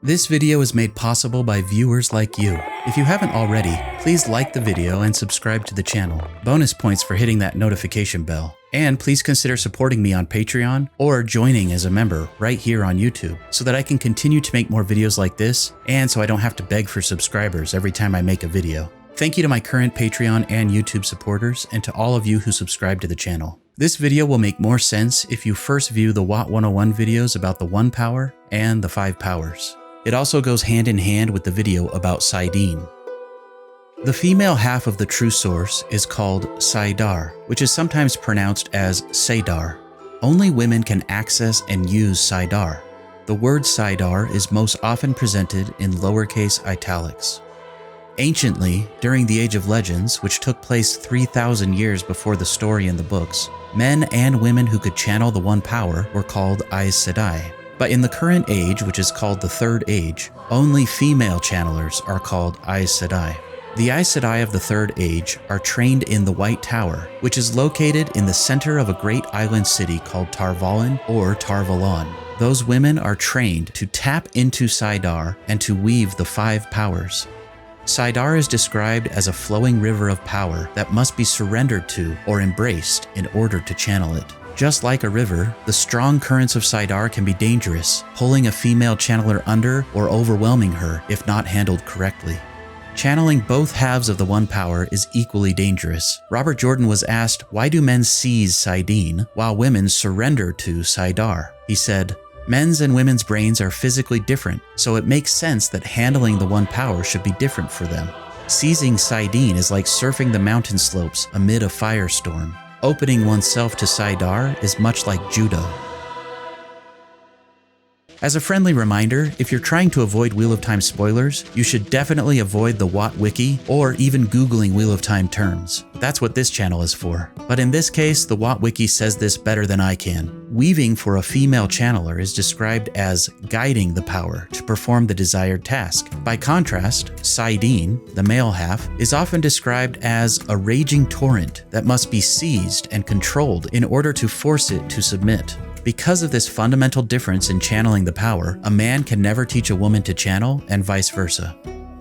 This video is made possible by viewers like you. If you haven't already, please like the video and subscribe to the channel. Bonus points for hitting that notification bell. And please consider supporting me on Patreon or joining as a member right here on YouTube so that I can continue to make more videos like this and so I don't have to beg for subscribers every time I make a video. Thank you to my current Patreon and YouTube supporters and to all of you who subscribe to the channel. This video will make more sense if you first view the WOT 101 videos about the 1 power and the 5 powers. It also goes hand in hand with the video about saidin. The female half of the true source is called SAIDAR, which is sometimes pronounced as SAIDAR. Only women can access and use SAIDAR. The word SAIDAR is most often presented in lowercase italics. Anciently, during the Age of Legends, which took place 3,000 years before the story in the books, men and women who could channel the 1 power were called Aes Sedai. But in the current age, which is called the Third Age, only female channelers are called Aes Sedai. The Aes Sedai of the Third Age are trained in the White Tower, which is located in the center of a great island city called Valon or Valon. Those women are trained to tap into SAIDAR and to weave the 5 powers. SAIDAR is described as a flowing river of power that must be surrendered to or embraced in order to channel it. Just like a river, the strong currents of SAIDAR can be dangerous, pulling a female channeler under or overwhelming her if not handled correctly. Channeling both halves of the 1 power is equally dangerous. Robert Jordan was asked, why do men seize saidin while women surrender to SAIDAR? He said, men's and women's brains are physically different, so it makes sense that handling the 1 power should be different for them. Seizing saidin is like surfing the mountain slopes amid a firestorm. Opening oneself to SAIDAR is much like judo. As a friendly reminder, if you're trying to avoid Wheel of Time spoilers, you should definitely avoid the WOT wiki or even Googling Wheel of Time terms. That's what this channel is for. But in this case, the WOT wiki says this better than I can. Weaving for a female channeler is described as guiding the power to perform the desired task. By contrast, saidin, the male half, is often described as a raging torrent that must be seized and controlled in order to force it to submit. Because of this fundamental difference in channeling the power, a man can never teach a woman to channel and vice versa.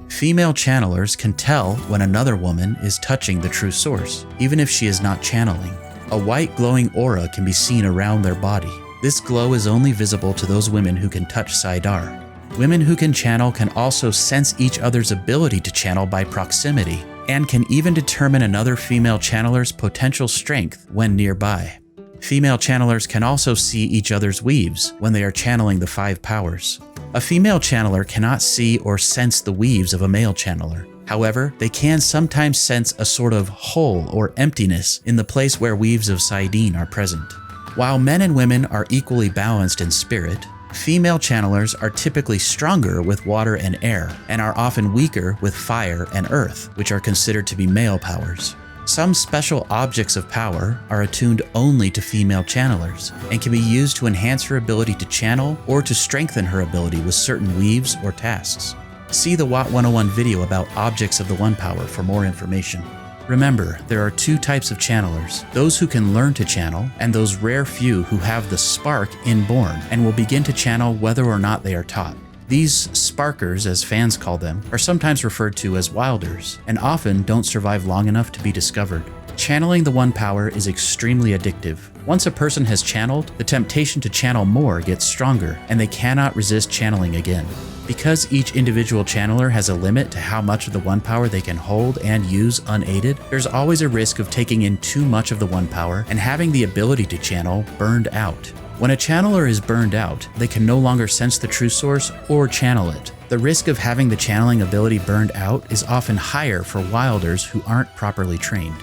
Female channelers can tell when another woman is touching the true source, even if she is not channeling. A white glowing aura can be seen around their body. This glow is only visible to those women who can touch SAIDAR. Women who can channel can also sense each other's ability to channel by proximity, and can even determine another female channeler's potential strength when nearby. Female channelers can also see each other's weaves when they are channeling the 5 powers. A female channeler cannot see or sense the weaves of a male channeler. However, they can sometimes sense a sort of hole or emptiness in the place where weaves of saidin are present. While men and women are equally balanced in spirit, female channelers are typically stronger with water and air, and are often weaker with fire and earth, which are considered to be male powers. Some special objects of power are attuned only to female channelers and can be used to enhance her ability to channel or to strengthen her ability with certain weaves or tasks. See the WOT 101 video about objects of the 1 power for more information. Remember, there are 2 types of channelers, those who can learn to channel and those rare few who have the spark inborn and will begin to channel whether or not they are taught. These sparkers, as fans call them, are sometimes referred to as wilders, and often don't survive long enough to be discovered. Channeling the 1 power is extremely addictive. Once a person has channeled, the temptation to channel more gets stronger, and they cannot resist channeling again. Because each individual channeler has a limit to how much of the 1 power they can hold and use unaided, there's always a risk of taking in too much of the 1 power and having the ability to channel burned out. When a channeler is burned out, they can no longer sense the true source or channel it. The risk of having the channeling ability burned out is often higher for wilders who aren't properly trained.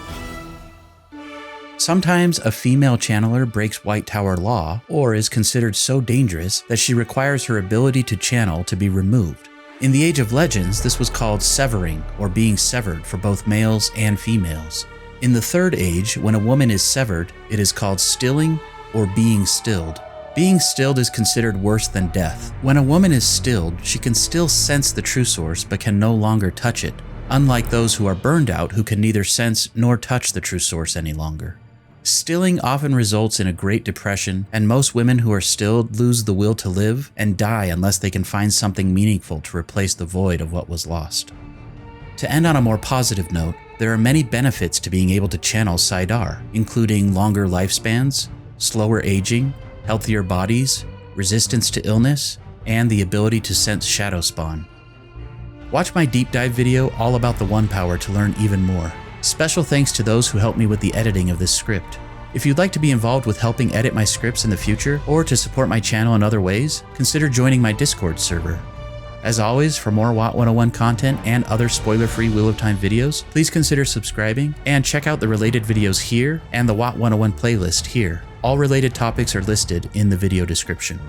Sometimes a female channeler breaks White Tower law or is considered so dangerous that she requires her ability to channel to be removed. In the Age of Legends, this was called severing or being severed for both males and females. In the Third Age, when a woman is severed, it is called stilling or being stilled. Being stilled is considered worse than death. When a woman is stilled, she can still sense the true source but can no longer touch it, unlike those who are burned out who can neither sense nor touch the true source any longer. Stilling often results in a Great Depression, and most women who are stilled lose the will to live and die unless they can find something meaningful to replace the void of what was lost. To end on a more positive note, there are many benefits to being able to channel SAIDAR, including longer lifespans, slower aging, healthier bodies, resistance to illness, and the ability to sense Shadowspawn. Watch my deep dive video all about the One Power to learn even more. Special thanks to those who helped me with the editing of this script. If you'd like to be involved with helping edit my scripts in the future, or to support my channel in other ways, consider joining my Discord server. As always, for more WOT 101 content and other spoiler-free Wheel of Time videos, please consider subscribing and check out the related videos here and the WOT 101 playlist here. All related topics are listed in the video description.